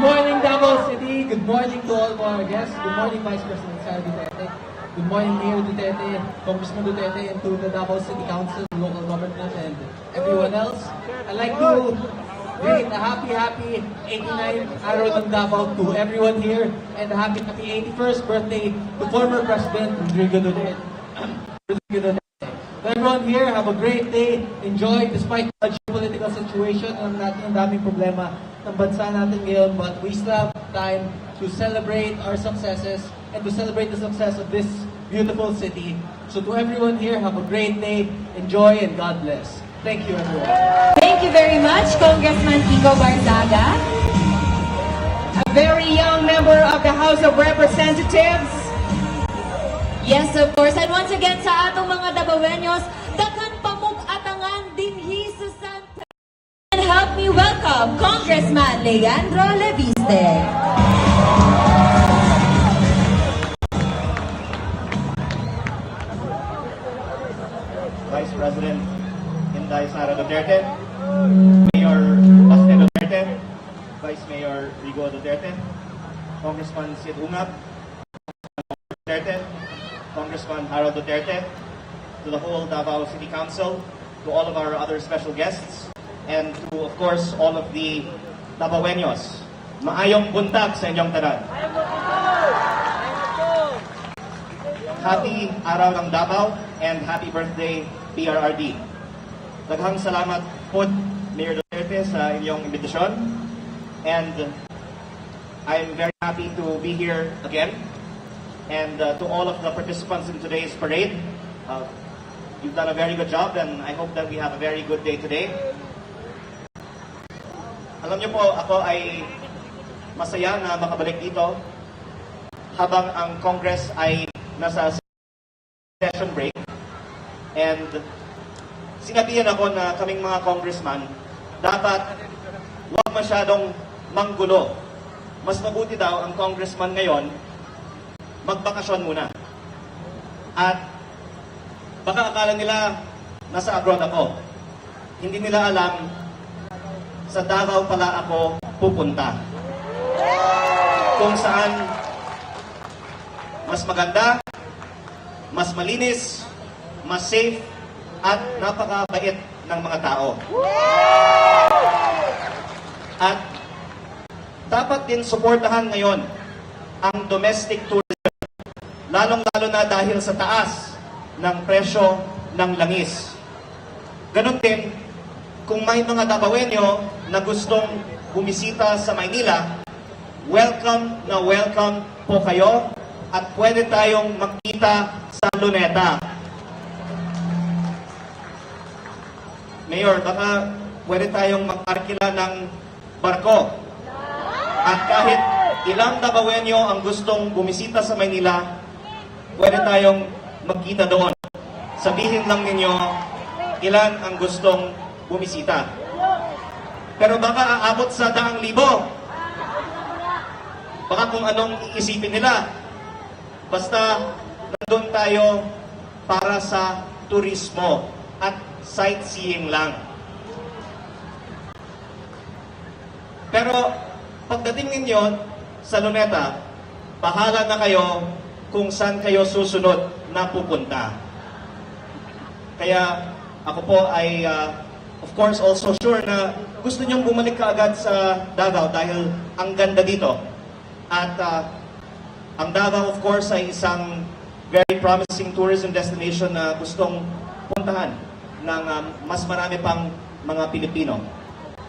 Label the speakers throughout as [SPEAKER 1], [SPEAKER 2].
[SPEAKER 1] morning, Davao City. Good morning to all of our guests. Good morning, Vice President Sara Duterte. Good morning, Mayor Duterte, Congressman Duterte, and to the Davao City Council, local government, and everyone else. I'd like to greet a happy 89th Araw ng Davao to everyone here, and a happy 81st birthday to former President Rodrigo Duterte. To everyone here, have a great day. Enjoy despite the geopolitical situation. Alam natin ang daming problema ng bansa natin ngayon, but we still have time to celebrate our successes and to celebrate the success of this beautiful city. So to everyone here, have a great day. Enjoy and God bless. Thank you, everyone.
[SPEAKER 2] Thank you very much, Congressman Kiko Barzaga. A very young member of the House of Representatives. Yes, of course. And once again, sa atong mga Davaoeños, daghan pamug-atangan dinhi sa Santa. And help me welcome Congressman Leandro Leviste.
[SPEAKER 3] Vice President Inday Sara Duterte, Mayor Baste Duterte, Vice Mayor Rigo Duterte, Congressman Sid Ungap, Duterte, Congressman Harold Duterte, to the whole Davao City Council, to all of our other special guests, and to, of course, all of the Davaoeños. Maayong buntag sa inyong tanan. Happy Araw ng Davao and happy birthday, PRRD. Daghang salamat po, Mayor Duterte, sa inyong imbitasyon. And I'm very happy to be here again. And to all of the participants in today's parade, you've done a very good job, and I hope that we have a very good day today. Alam niyo po, ako ay masaya na makabalik dito habang ang Congress ay nasa session break. And sinabihan ako na kaming mga congressman, dapat huwag masyadong manggulo. Mas mabuti daw ang congressman ngayon magbakasyon muna. At baka akala nila nasa abroad ako. Hindi nila alam sa Davao pala ako pupunta. Kung saan mas maganda, mas malinis, mas safe, at napakabait ng mga tao. At dapat din suportahan ngayon ang domestic tourism, lalong-lalo na dahil sa taas ng presyo ng langis. Ganon din, kung may mga Davaoeño na gustong bumisita sa Maynila, welcome na welcome po kayo at pwede tayong magkita sa Luneta. Mayor, baka pwede tayong mag-arkila ng barko. At kahit ilang Davaoeño ang gustong bumisita sa Maynila, pwede tayong magkita doon. Sabihin lang ninyo ilan ang gustong bumisita. Pero baka aabot sa 100,000. Baka kung anong iisipin nila. Basta nandun tayo para sa turismo at sightseeing lang. Pero pagdating ninyo sa Luneta, bahala na kayo kung saan kayo susunod na pupunta. Kaya ako po ay of course also sure na gusto niyong bumalik kaagad sa Davao dahil ang ganda dito. At ang Davao of course ay isang very promising tourism destination na gustong puntahan ng mas marami pang mga Pilipino.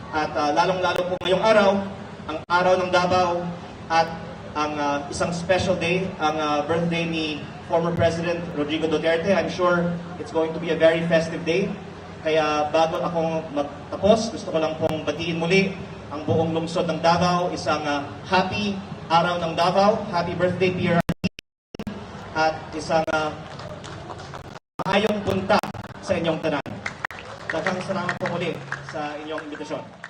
[SPEAKER 3] At lalong-lalo po ngayong araw, ang araw ng Davao at ang isang special day, ang birthday ni former President Rodrigo Duterte. I'm sure it's going to be a very festive day. Kaya bago akong magtapos, gusto ko lang pong batiin muli ang buong lungsod ng Davao. Isang happy araw ng Davao. Happy birthday, PRRD. At isang maayong punta sa inyong tanan. Daghang salamat po muli sa inyong imbitasyon.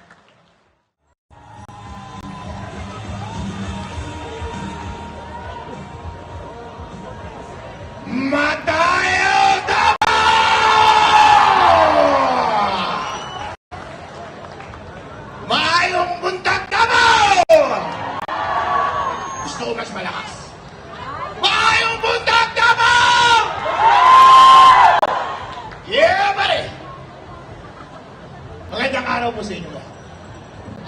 [SPEAKER 4] Matayo Davao! Maayong buntag Davao! araw po sa inyo lahat.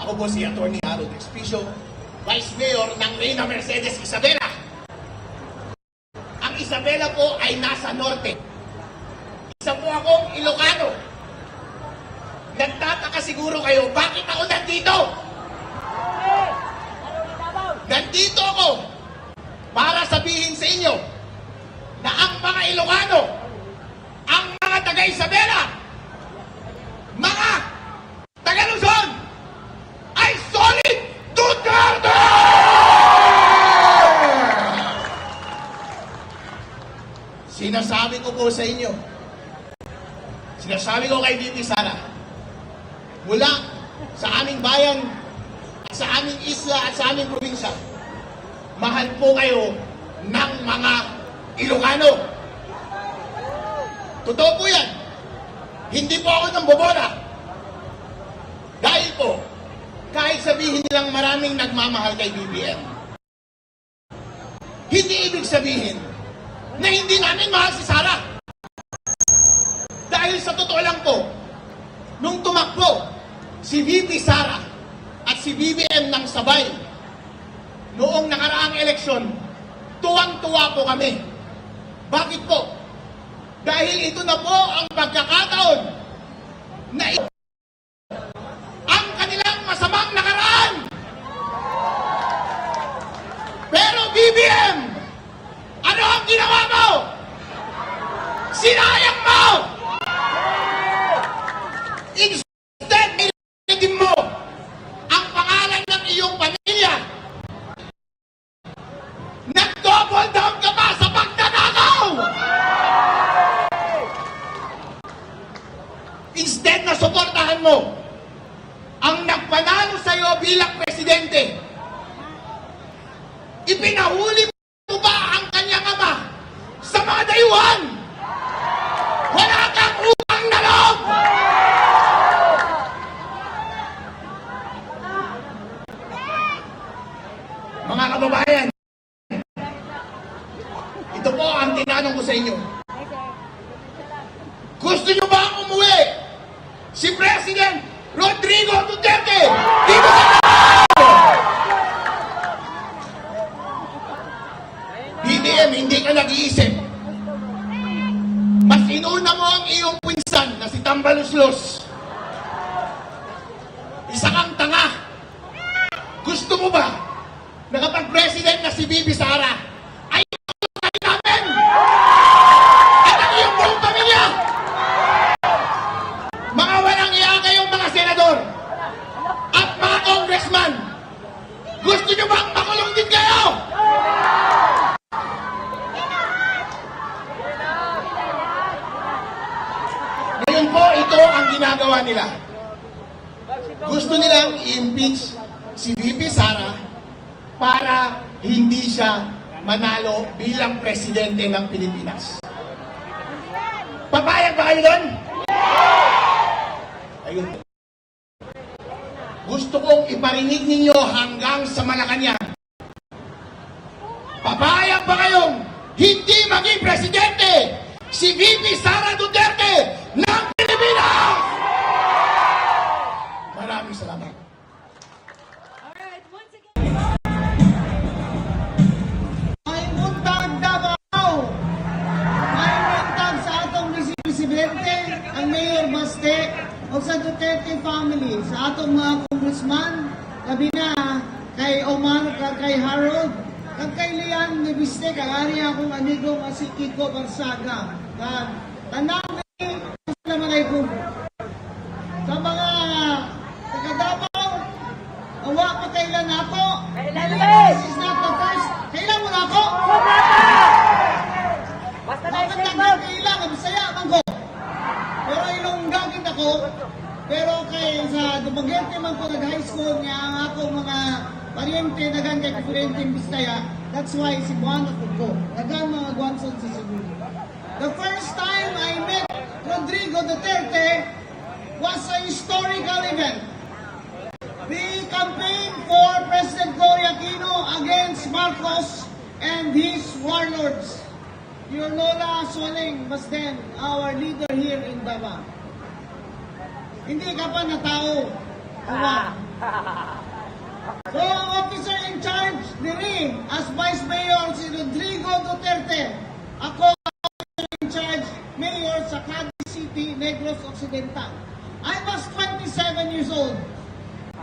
[SPEAKER 4] Ako po si Atty. Harold Expicio, Vice Mayor ng Reyna Mercedes Isabela. Ang Isabela po ay nasa norte. Isa po akong Ilocano. Nagtataka siguro kayo, bakit ako nandito? Nandito ako para sabihin sa inyo na ang mga Ilocano, ang mga taga-Isabela, mga taga-Luzon, ay solid Duterte! Sinasabi ko po sa inyo, sinasabi ko kay VP Sara, mula sa aming bayan, at sa aming isla at sa aming probinsya, mahal po kayo ng mga Ilocano. Totoo po yan. Hindi po ako nang bobola. Dahil po, kahit sabihin nilang maraming nagmamahal kay BBM, hindi ibig sabihin na hindi namin mahal si Sara. Dahil sa totoo lang po, nung tumakbo si VP Sara at si BBM ng sabay, noong nakaraang eleksyon, tuwang-tuwa po kami. Bakit po? Dahil ito na po ang pagkakataon na ang kanilang masamang nakaraan. Pero BBM, ano ang ginawa mo? Sinayang mo! Instead, nilagin mo ang pangalan ng iyong pamilya. Nag-double down ka pa sa pagdanakaw! Instead na suportahan mo ang nagpanalo sa iyo bilang presidente, ipinahuli mo ba ang kanyang ama sa mga dayuhan? Wala kang utang na loob! Mga kababayan, ito po ang tinanong ko sa inyo. Gusto nyo ba umuwi si President Rodrigo Duterte dito sa BBM? Hindi ka nag-iisip. Mas inuna mo ang iyong pinsan na si Tambaluslos. Isa kang tanga. Gusto mo ba na kapag president na si Bibi Sara ay kayo namin at ang iyong buong pamilya? Mga walang iya kayong mga senador at mga congressman, gusto nyo bang makulong din kayo? Ngayon po, ito ang ginagawa nila. Gusto nilang i-impeach si VP Sara para hindi siya manalo bilang presidente ng Pilipinas. Papayag ba kayo doon? Ayun. Gusto kong iparinig ninyo hanggang sa Malacanang. Papayag ba kayong hindi maging presidente si VP Sara Duterte ng Pilipinas? Maraming salamat.
[SPEAKER 2] Alright, once again.
[SPEAKER 5] May buntag Davao, may buntag sa atong Presidente, ang Mayor Baste, o sa Duterte family, sa atong mga congressman, labi na kay Omar, kay Harold, kag kay Lian ni Biste, kag ari akong amigo nga si Kiko Barsaga. Kag tanang ni sila mga ikong. Sa mga taga Davao, awa pa kailan ako. This is not the first. Kailan mo na ako? Basta na kailan, Bisaya man ko. Pero Ilongga gid ako. Pero kay sa Dumaguete man ko nag-high school nga ang akong mga pariente nagan kay diferente Bisaya. That's why Cebuano ko. Nagan mga Guanson sa Cebu. The first time I met Rodrigo Duterte was a historical event. We campaigned for President Gloria Aquino against Marcos and his warlords. Your Lola Soling was then our leader here in Davao. Hindi ka pa na tao. Awa. So, ang officer in charge diri as Vice Mayor si Rodrigo Duterte. Ako ang officer in charge, Mayor sa Cadiz City, Negros Occidental. I was 27 years old.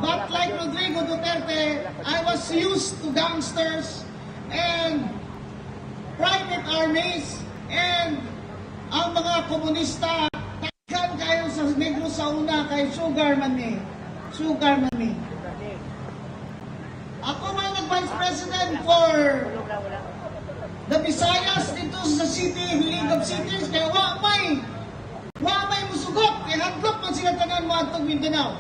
[SPEAKER 5] But like Rodrigo Duterte, I was used to gangsters and private armies and ang mga komunista takkan kayo sa Negros sa una kay Sugar Mami. Sugar Mami. Ako man nag-Vice President for the Visayas dito sa City, League of Cities, kaya wa may musugot, kaya hadlok man sila tanan mo atong Mindanao.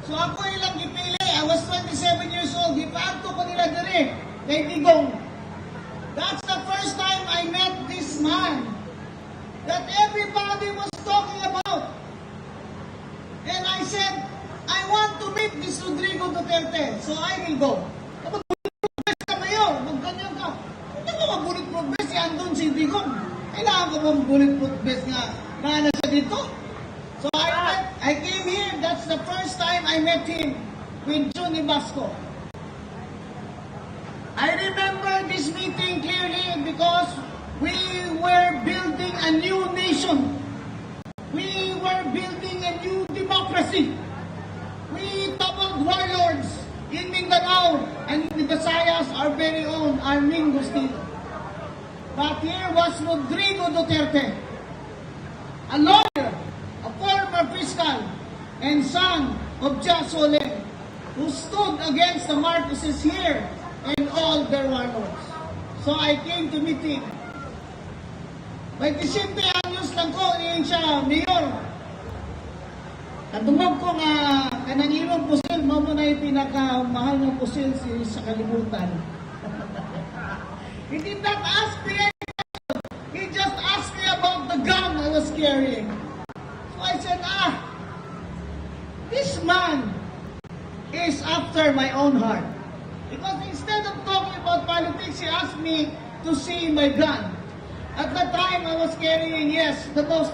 [SPEAKER 5] So ako ilang gipili, I was 27 years old, gipaadto ko nila diri, kay Digong. That's the first time I met this man that everybody was talking about. And I said, I want to meet this Rodrigo Duterte, so I will go. Kapag bulletproof vest ka mayor, magganyan ka. Hindi mo mag-bulletproof vest, andun si Digong. Kailangan ko mong bulletproof vest nga na siya dito. So I came here, that's the first time I met him with Johnny Basco. I remember this meeting clearly because we were building a new nation. We were building a new democracy. We toppled warlords in Mindanao and in the Visayas, our very own Armin Gustino. But here was Rodrigo Duterte, a lawyer, a former fiscal, and son of Jia Solen, who stood against the Marcoses here and all their warlords. So I came to meet him. May 20 anyos lang ko, niyan siya, mayor. Katungog ko nga, kanang ilong pusil, mo na yung pinakamahal ng pusil sa kalibutan. He did not ask me any question. He just asked me about the gun I was carrying. So I said, this man is after my own heart. Because instead of talking about politics, he asked me to see my gun. At that time, I was carrying, yes, the most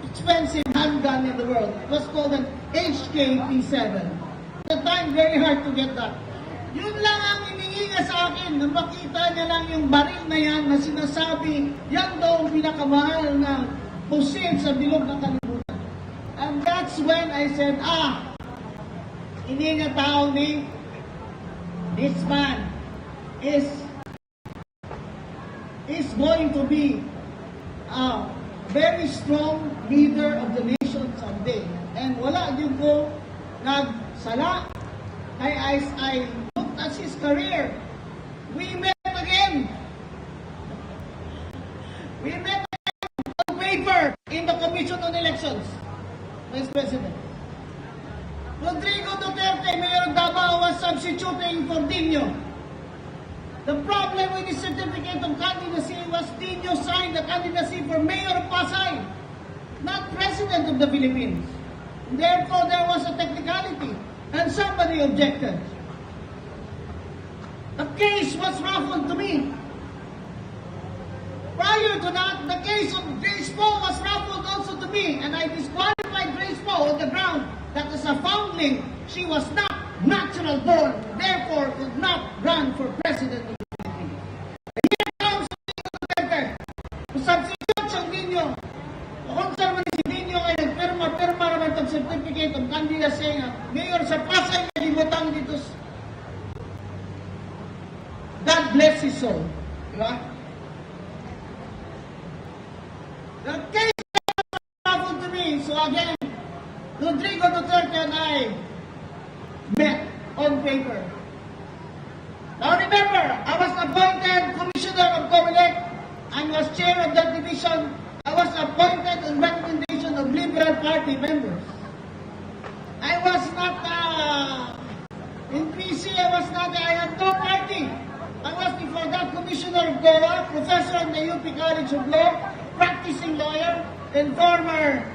[SPEAKER 5] expensive handgun in the world. It was called an HK-P7. At the time, very hard to get that. Yun lang ang hiningi niya sa akin, na makita niya lang yung baril na yan na sinasabi, yan daw ang pinakamahal na pusil sa bilog ng kalibutan. And that's when I said, hindi niya tao ni, this man is going to be a very strong leader of the nation someday. And wala din ko nagsala. I looked at his career. We met again. We met again on paper in the Commission on Elections, Vice President. Rodrigo Duterte, Mayor of Davao, was substituting for Dino. The problem with the certificate of candidacy was Dino signed the candidacy for Mayor of Pasay, not President of the Philippines. Therefore, there was a technicality, and somebody objected. The case was raffled to me. Prior to that, the case of Grace Poe was raffled also to me, and I disqualified Grace Poe on the ground that as a foundling, she was not natural born, therefore could not run for president of the Philippines. Here comes Duterte, to substitute siyang Dino. Kung saan man si Dino ay nagpirma naman itong certificate of candidacy nga mayor sa Pasay na libutang dito. God bless his soul. Diba? The case happened to me, so again, Rodrigo Duterte and I met on paper. Now remember, I was appointed Commissioner of COMELEC and was chair of that division. I was appointed on recommendation of Liberal Party members. I was not in PC, I had no party. I was before that Commissioner of GOA, professor in the UP College of Law, practicing lawyer, and former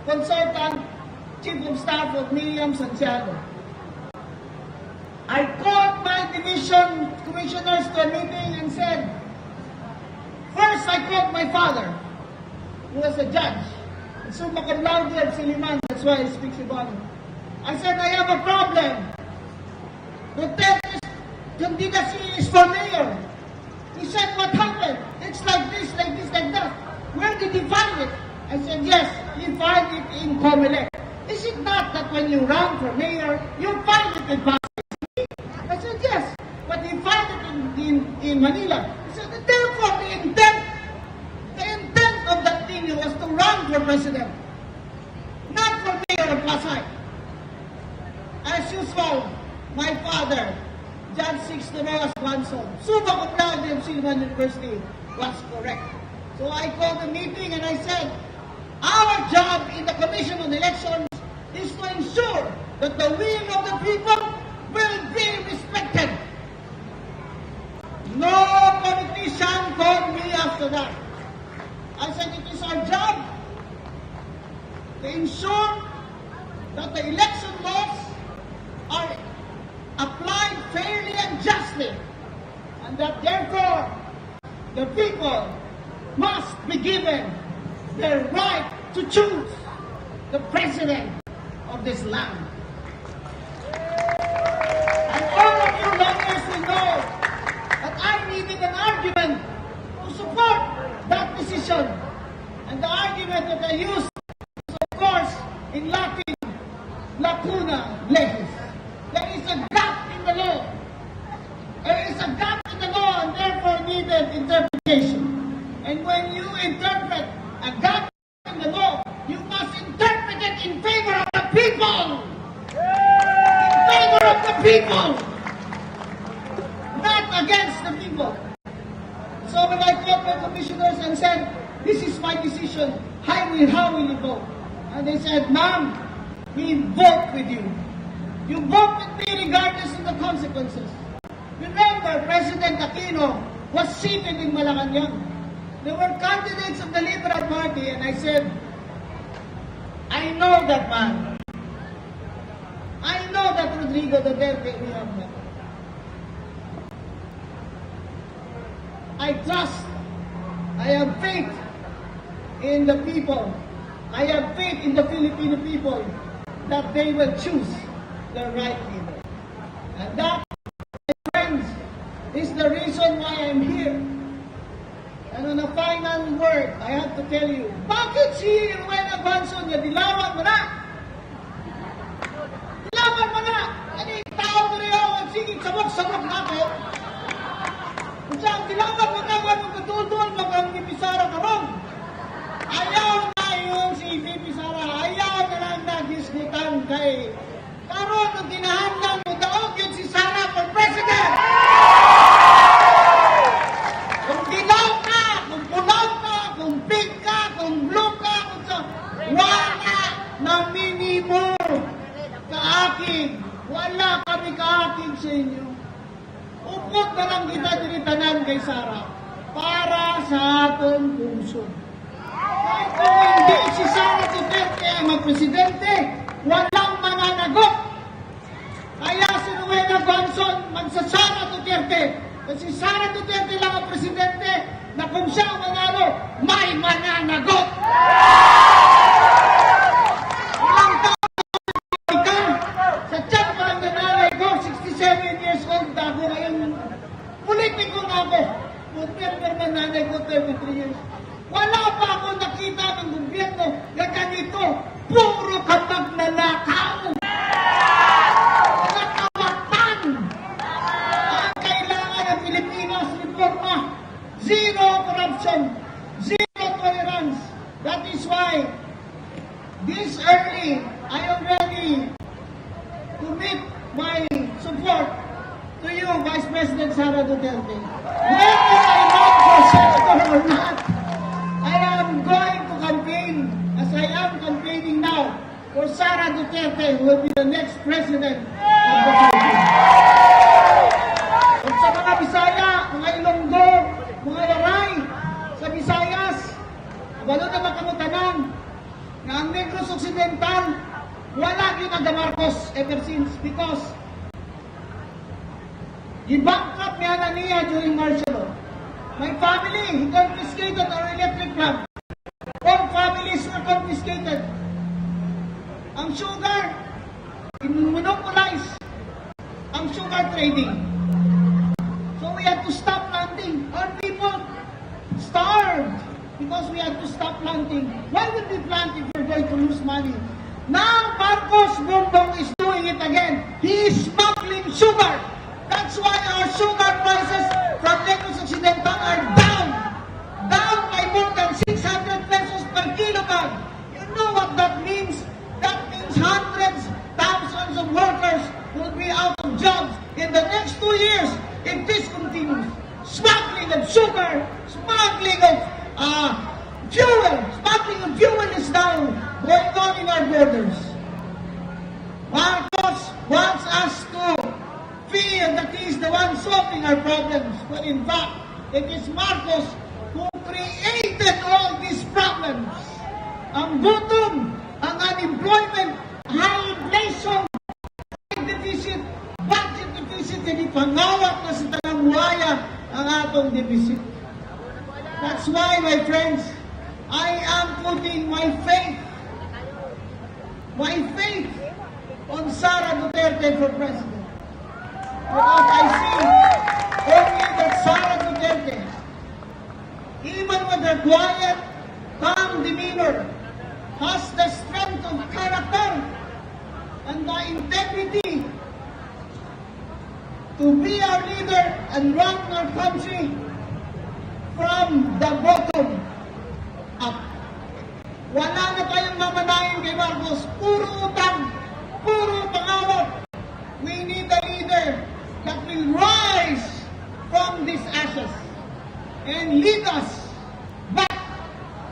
[SPEAKER 5] consultant, Chief of Staff of Miriam Santiago. I called my division commissioners to a meeting and said, first I called my father, who was a judge, and summa cum laude at Siliman, That's why I speak Cebuano. I said, I have a problem. Duterte's candidacy is for mayor. He said, what happened? It's like this, like this, like that. Where did he find it? I said, yes, he found it in Comelec. Is it not that when you run for mayor, you find it in Pasay City? I said, yes, but he found it in Manila. He said, therefore, the intent of that thing was to run for president, not for mayor of Pasay. As usual, my father, John Sixto Rojas Manson, summa cum laude of Silvan University, was correct. So I called a meeting and I said, our job in the Commission on Elections is to ensure that the will of the people will be respected. No politician called me after that. I said it is our job to ensure that the election laws are applied fairly and justly, and that therefore the people must be given their right to choose the president of this land. And all of you lawyers will know that I needed an argument to support that decision. And the argument that I used is, of course, in Latin, lacuna legis. There is a gap in the law. There is a gap in the law and therefore needed interpretation. And when you interpret a gap in the law, you must interpret it in favor of the people. In favor of the people. Not against the people. So when I called my commissioners and said, this is my decision, how will you vote? And they said, ma'am, we vote with you. You vote with me regardless of the consequences. Remember, President Aquino was seated in Malacanang. There were candidates of the Liberal Party, and I said, I know that man. I know that Rodrigo Duterte we have met. I trust, I have faith in the people. I have faith in the Filipino people that they will choose the right leader. And that, my friends, is the reason why I'm here. And on a final word, I have to tell you, bakit si Rowena Guanzon niya dilawan mo na? Dilawan mo na! Ano yung tao mo rin ako ang siging sabag-sabag natin? Kung saan dilawan mo na, walang katulduan mo kang Bibi-Sara karon. Ayaw na yun si Bibi-Sara. Ayaw na lang nagisgutan kay karon ang kinahanglan mo daog yun si Sara for president! Kung dilaw ka, kung pulaw ka, kung pink ka, kung blue ka, kung sa wala na minimo ka akin. Wala kami ka akin sa inyo. Upot na lang kita dinitanan kay Sara para sa atong puso. Kahit kung hindi si Sara Duterte ang magpresidente, walang mananagot. Kaya si Rowena Guanzon magsasara Duterte. Kasi Sara Duterte lang ang presidente na kung siya ang manalo, may mananagot. Ilang taon ka, sa tiyan pa lang nanay ko, 67 years old ako ngayon. Politiko na ako. November na nanay ko, 33 years. Wala pa ako nakita ng gobyerno na ganito. Puro kapag nanakaw. Nakawatan. Ang kailangan ng Pilipinas, reforma. Zero corruption. Zero tolerance. That is why this early, I already commit my support to you, Vice President Sara Duterte. Whether I run for senator or not, I am going to campaign, as I am campaigning now, for Sara Duterte, who will be the next president of the Philippines. At sa mga Bisaya, mga Ilonggo, mga Waray, sa Visayas, walo na makamutanan, na ang Negros Occidental, wala yun ang Marcos ever since because i-bankrupt niya during martial law. My family, he confiscated our electric plant. All families were confiscated. ang sugar, monopolize ang sugar trading. So we had to stop planting. Our people starved because we had to stop planting. Why would we plant if we're going to lose money? Now Marcos Bongbong is doing it again. He is smuggling sugar. That's why our sugar prices from Negros Occidental are down. Down by more than 600 pesos per kilogram. You know what that means? That means hundreds, thousands of workers will be out of jobs in the next 2 years if this continues. Smuggling of sugar, smuggling of fuel. Smuggling of fuel is now going on in our borders. Marcos wants us to feel that he is the one solving our problems. But in fact, it is Marcos who created all these problems. Ang gutom, ang unemployment, high inflation, deficit, budget deficit, hindi pangawak na sa tangamuhaya ang atong deficit. That's why, my friends, I am putting my faith on Sara Duterte for president. Because I see only that Sara Duterte, even with her quiet, calm demeanor, has the strength of character and the integrity to be our leader and run our country from the bottom up. Wala na tayong mamanayin kay Marcos. Puro utang, puro pangawat. We need a leader that will rise from these ashes and lead us back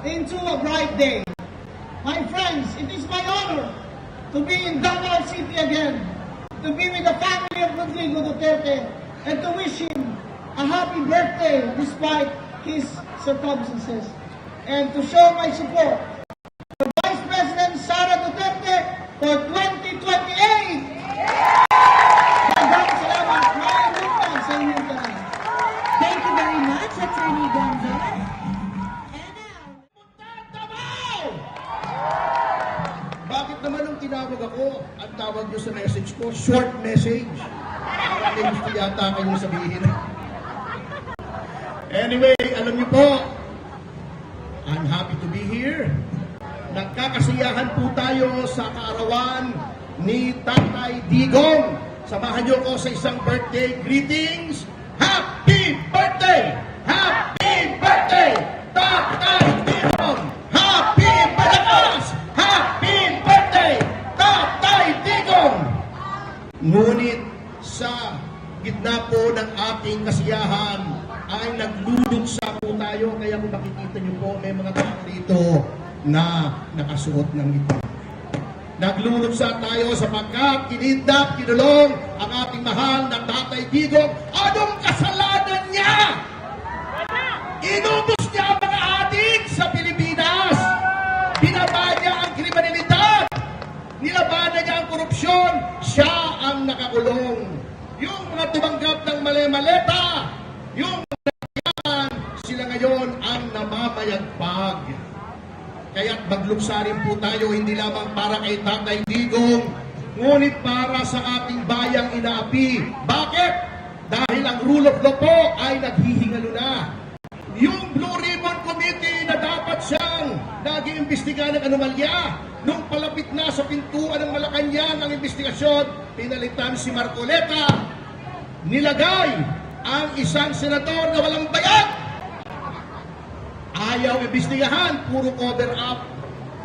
[SPEAKER 5] into a bright day. My friends, it is my honor to be in Davao City again, to be with the family of Rodrigo Duterte, and to wish him a happy birthday despite his circumstances, and to show my support for Vice President Sara Duterte for 2028. Maraming salamat. Maraming salamat sa inyong tanan.
[SPEAKER 2] Thank you very much, Attorney Gonzales. And now,
[SPEAKER 6] Bakit naman nung tinawag ako, ang tawag nyo sa message ko, short message? Parang may gusto yata kayong sabihin. Anyway, alam niyo po, I'm happy to be here. Nagkakasiyahan po tayo sa kaarawan ni Tatay Digong. Samahan niyo ko sa isang birthday greetings. Happy birthday! Happy birthday! Tatay Digong! Happy Balakas! Happy birthday! Tatay Digong! Ngunit sa gitna po ng ating kasiyahan ay nagluluksa po tayo, kaya kung makikita niyo po may mga tao dito na nakasuot ng iba. Nagluluksa tayo sapagkat kinidnap, kinulong ang ating mahal na Tatay Digong. Anong kasalanan niya? Inubos niya ang mga adik sa Pilipinas. Binaba niya ang kriminalidad. Nilabanan niya ang korupsyon. Siya ang nakakulong. Yung mga tumanggap ng mali-maleta, yung mga sila ngayon ang namamayagpag. Kaya't magluksa rin po tayo hindi lamang para kay Tatay Digong, ngunit para sa ating bayang inaapi. Bakit? Dahil ang rule of law po ay naghihingalo na. Yung Blue Ribbon Committee na dapat siyang nag-iimbestiga ng anomalya, nung palapit na sa pintuan ng Malacanang ang investigasyon, pinalitan si Marcoleta, nilagay ang isang senador na walang bayad. Ayaw imbestigahan, puro cover up.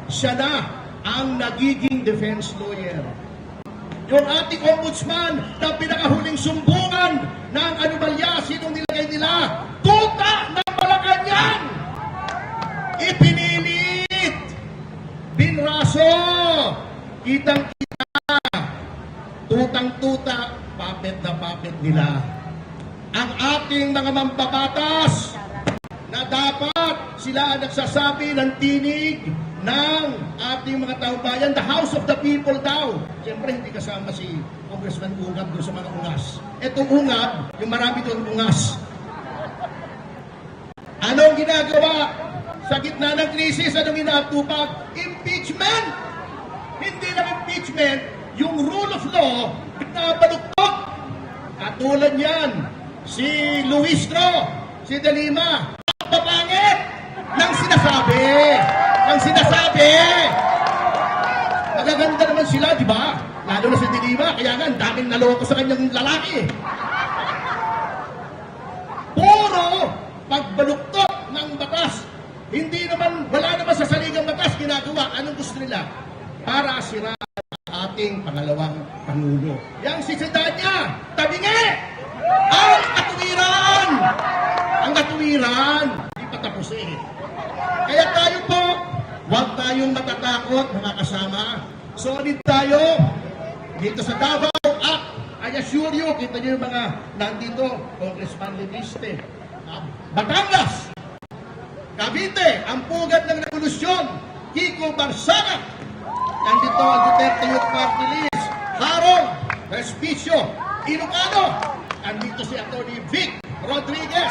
[SPEAKER 6] Siya na ang nagiging defense lawyer. Yung ating ombudsman na pinakahuling sumbungan ng anomalya, sinong nilagay nila? Tuta ng Malacanang! Ipinilit! Binraso! Kitang-kita! Tutang-tuta, puppet na puppet nila. Ang ating mga mambabatas na dapat sila nagsasabi ng tinig ng ating mga taumbayan, the House of the People daw. Siyempre, hindi kasama si Congressman Ungab doon sa mga ungas. Itong Ungab, yung marami doon ungas. Anong ginagawa? Sa gitna ng krisis, anong inaatupag? Impeachment! Hindi lang impeachment. government, yung rule of law, nabaluktot. Katulad yan, si Luistro, si De Lima, papangit ng sinasabi. Magaganda naman sila, di ba? Lalo na si De Lima, kaya nga, ang daming naloko sa kanyang lalaki. Puro pagbaluktot ng batas. Hindi naman, wala naman sa saligang batas ginagawa. Anong gusto nila? Para sira ating pangalawang Pangulo. Yang sisidad niya, tabingi! Ang katuwiran! Hindi pa tapos eh. Kaya tayo po, huwag tayong matatakot mga kasama. Solid tayo dito sa Davao at I assure you, kita niyo yung mga nandito, Congressman Leviste, Batangas, Cavite, ang pugad ng revolusyon, Kiko Barsaga, nandito ang Duterte Youth Party List, Harold, Respicio, Ilocano, nandito si Atty. Vic Rodriguez,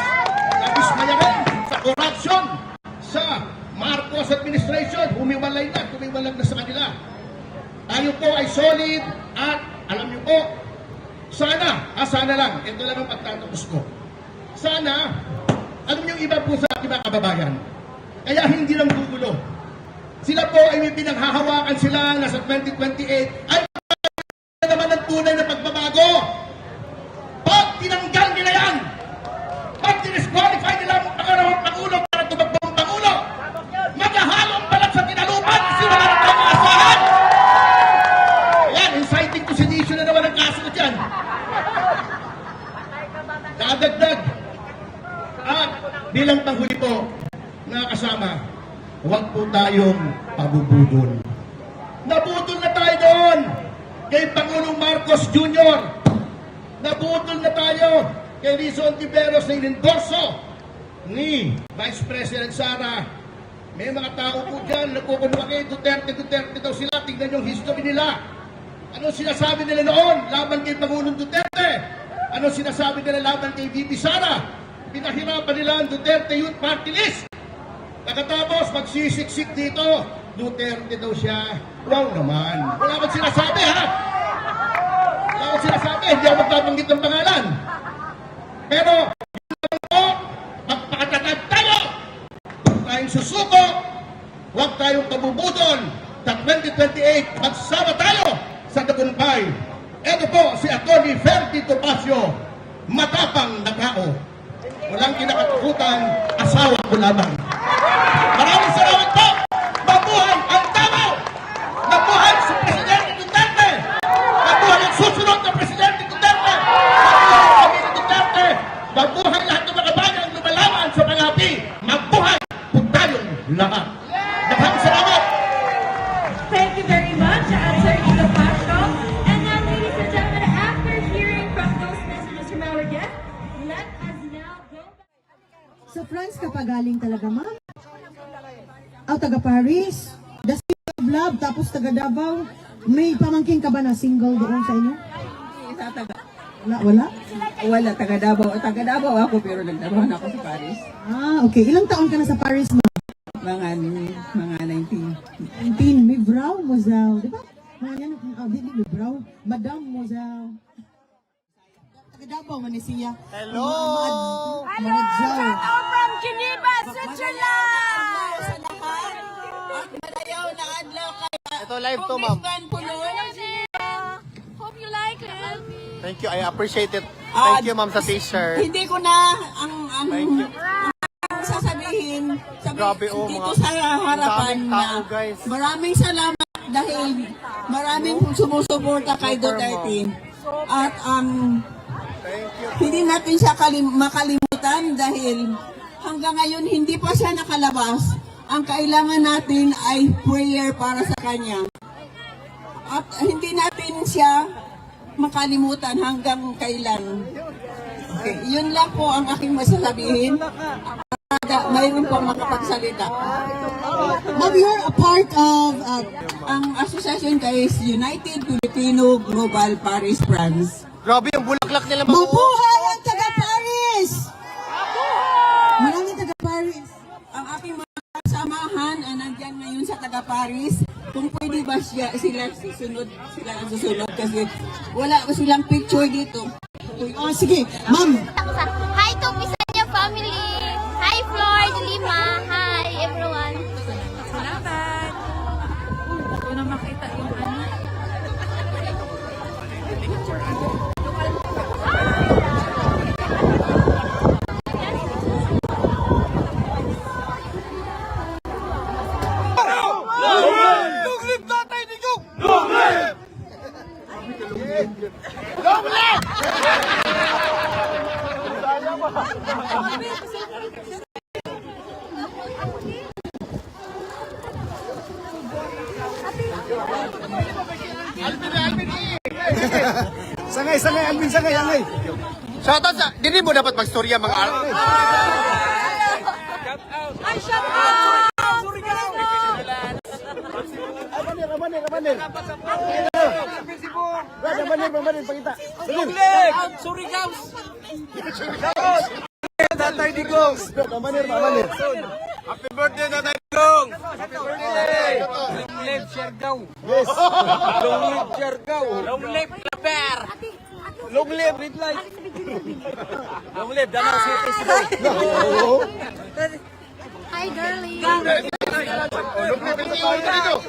[SPEAKER 6] nabismaya rin sa corruption, sa Marcos administration, humiwalay na, tumiwalag na sa kanila. Tayo po ay solid at alam niyo po, sana lang, ito lang ang pagtatapos ko. Sana, alam niyo iba po sa ating mga kababayan, kaya hindi lang gugulo. Sila po ay may pinanghahawakan sila na sa 2028 ay naman ang tunay na pagbabago. Pag tinanggal nila yan, pag dinisqualify nila ang pangalawang Pangulo para tumakbo ang Pangulo, maghahalong balat sa tinalupan, sila na ang asahan. Yan, inciting to sedition na naman ang kaso ko dyan. Dadagdag. At bilang panghuli po, mga kasama, huwag po tayong pabubudol. Nabudol na tayo doon kay Pangulong Marcos Jr. Nabudol na tayo kay Rizon Tiberos na inendorso ni Vice President Sara. May mga tao po dyan, nagkukunwari, Duterte daw sila. Tingnan yung history nila. Ano sinasabi nila noon laban kay Pangulong Duterte? Ano sinasabi nila laban kay VP Sara? Pinahirapan nila ang Duterte Youth Party List. Pagkatapos, magsisiksik dito, Duterte daw siya. Wow naman. Wala akong sinasabi, ha? Wala akong sinasabi. Hindi ako magbabanggit ng pangalan. Pero, magpakatatag tayo. Huwag tayong susuko. Huwag tayong pabubudol. Sa 2028, magsama tayo sa tagumpay. Ito po, si Atty. Ferdy Topacio, matapang na tao. Walang kinakatakutan, asawa ko lamang. Maraming salamat po! Mabuhay ang Davao! Mabuhay si Presidente Duterte! Mabuhay ang susunod na Presidente Duterte! Mabuhay ang Pamilya Duterte! Mabuhay lahat ng mga bayan lumalaban sa mga api! Mabuhay po tayong lahat! Maraming salamat!
[SPEAKER 2] Thank you very much, Attorney Topacio. And now, ladies and gentlemen, after hearing from those messages from our guests, let us now go back.
[SPEAKER 7] Sa France ka pa galing talaga, ma'am? Taga Paris? The City of Love, tapos taga Davao. May pamangkin ka ba na single doon sa inyo? Wala?
[SPEAKER 8] Wala, taga Davao ako pero nagtrabaho na ako sa Paris.
[SPEAKER 7] Okay. Ilang taon ka na sa Paris, ma'am?
[SPEAKER 8] Mga 19.
[SPEAKER 7] 19. May brow, mozaw. Di ba? Mga yan, may brow. Madam, mozaw. Taga Davao, man siya. Hello! Hello!
[SPEAKER 2] from Geneva, Switzerland!
[SPEAKER 9] Ito live to, ma'am.
[SPEAKER 2] Hope you like it.
[SPEAKER 9] Thank you. I appreciate it. Thank you, ma'am, sa t-shirt.
[SPEAKER 8] Hindi ko na ang sasabihin
[SPEAKER 9] Grabe, oh,
[SPEAKER 8] dito
[SPEAKER 9] mga
[SPEAKER 8] sa harapan
[SPEAKER 9] daming
[SPEAKER 8] na
[SPEAKER 9] tao, guys.
[SPEAKER 8] maraming salamat dahil maraming sumusuporta kay Duterte. At hindi natin siya makalimutan dahil hanggang ngayon hindi pa siya nakalabas. Ang kailangan natin ay prayer para sa kanya. At hindi natin siya makalimutan hanggang kailan. Okay, yun lang po ang aking masasabihin. Mayroon pong makapagsalita.
[SPEAKER 7] Ma'am, you're a part of...
[SPEAKER 8] Ang association is United Filipino Global Paris France.
[SPEAKER 9] Grabe yung bulaklak nila, ma'am.
[SPEAKER 7] Mabuhay ang taga Paris! Maraming taga Paris.
[SPEAKER 8] Ang aking mga kasamahan ay nandyan ngayon sa taga Paris. Kung pwede ba sila sila susunod, kasi wala silang picture dito.
[SPEAKER 7] Sige, ma'am.
[SPEAKER 10] Hi to Pisanya family. Hi Floyd, Lima. Hi everyone.
[SPEAKER 2] Salamat. Ito na makita yung ano.
[SPEAKER 6] Sangay, Alvin, sangay.
[SPEAKER 9] Shoutout sa, hindi mo dapat magstorya mga
[SPEAKER 2] Ay, shout out!
[SPEAKER 6] Ramanir. Ramanir, pakita.
[SPEAKER 2] Surigaws!
[SPEAKER 9] Tatay Digong!
[SPEAKER 6] Ramanir.
[SPEAKER 9] Happy birthday, Tatay Digong!
[SPEAKER 2] Happy birthday! Long live Siargao!
[SPEAKER 6] Yes.
[SPEAKER 9] Long live Siargao!
[SPEAKER 2] Long live Claver!
[SPEAKER 9] Long live Red Light! Long live Danang City Cebu!
[SPEAKER 10] Hi girlie.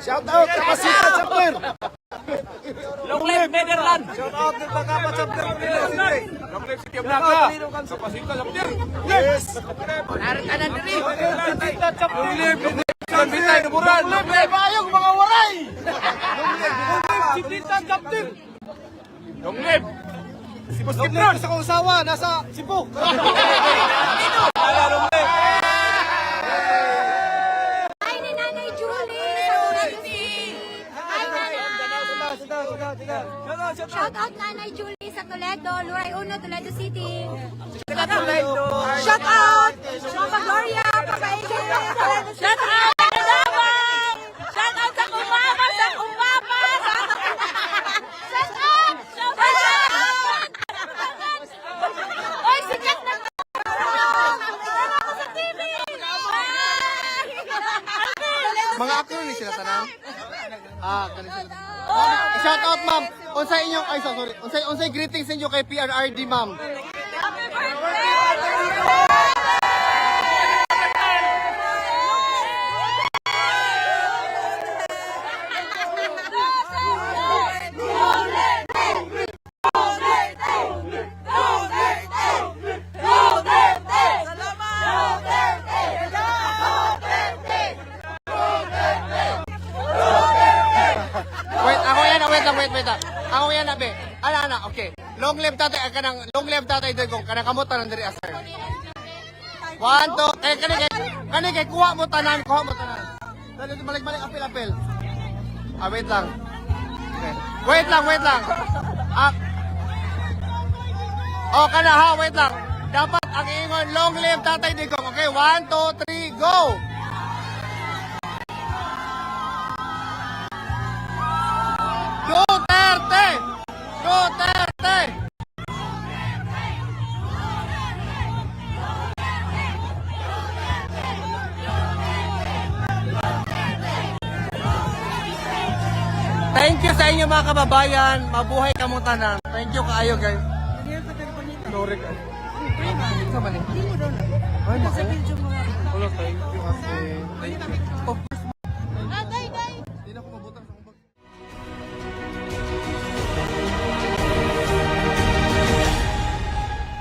[SPEAKER 6] Shout out sa Pasita Chapter.
[SPEAKER 2] Long live Netherlands!
[SPEAKER 9] Shout out din mga kapat sa Long live City of Naga! Sa Pasita Chapter!
[SPEAKER 6] Yes.
[SPEAKER 2] Narita na diri!
[SPEAKER 9] Long live San Vitay Nuburan! Long live Ayong mga waray! Long live City Chapter! Long live! Si Boskipron sa Kausawa, nasa Cebu!
[SPEAKER 10] Hi ni Nanay Julie. Hi Nanay. Shout out Nanay Julie sa Toledo, Luray Uno, Toledo City.
[SPEAKER 2] Shout out! Mama Gloria! Papa Angel! Shout out! Shout out sa kumama! Sa kumama!
[SPEAKER 10] Shout out! Shout out! Oy, sikat na to! Ano ako sa TV?
[SPEAKER 9] Mga actor ni sila tanang. Ganito sila. Shout out ma'am. Unsay inyong unsay greetings ninyo kay PRRD ma'am.
[SPEAKER 2] Happy birthday!
[SPEAKER 9] Wait lang. Ako yan na be. Ana, okay. Long live tatay Digong. Kanang kamutan ng diri sir. 1, 2, kani kay kuha mo tanan. Dali balik apil. Wait lang. Okay. Wait lang. Kana ha, wait lang. Dapat ang ingon long live tatay Digong. Okay, 1, 2, 3, go. Duterte! Thank you sa inyo mga kababayan. Mabuhay kamong tanan. Thank you kaayo guys. Sorry ka. Hello, thank you kasi. Thank you. Hindi na ako mabutang sa kumbag.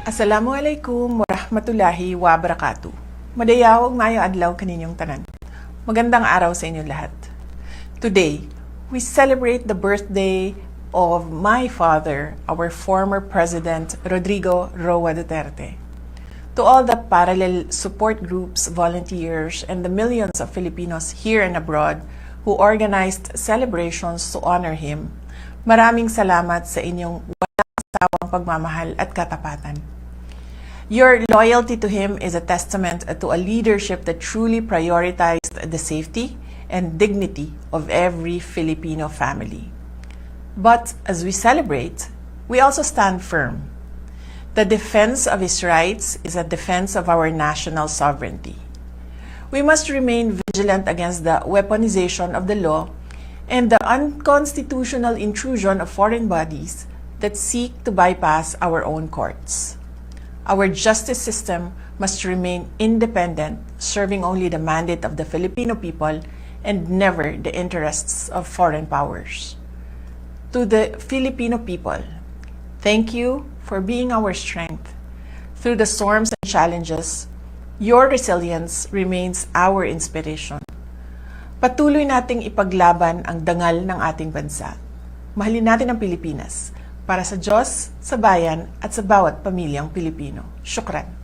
[SPEAKER 11] Assalamualaikum warahmatullahi wabarakatuh. Madayawag mayo adlaw kaninyong tanan. Magandang araw sa inyo lahat. Today, we celebrate the birthday of my father, our former President Rodrigo Roa Duterte. To all the parallel support groups, volunteers, and the millions of Filipinos here and abroad who organized celebrations to honor him, maraming salamat sa inyong walang sawang pagmamahal at katapatan. Your loyalty to him is a testament to a leadership that truly prioritized the safety and dignity of every Filipino family. But as we celebrate, we also stand firm. The defense of his rights is a defense of our national sovereignty. We must remain vigilant against the weaponization of the law and the unconstitutional intrusion of foreign bodies that seek to bypass our own courts. Our justice system must remain independent, serving only the mandate of the Filipino people and never the interests of foreign powers. To the Filipino people, thank you for being our strength. Through the storms and challenges, your resilience remains our inspiration. Patuloy nating ipaglaban ang dangal ng ating bansa. Mahalin natin ang Pilipinas para sa Diyos, sa bayan at sa bawat pamilyang Pilipino. Syukran.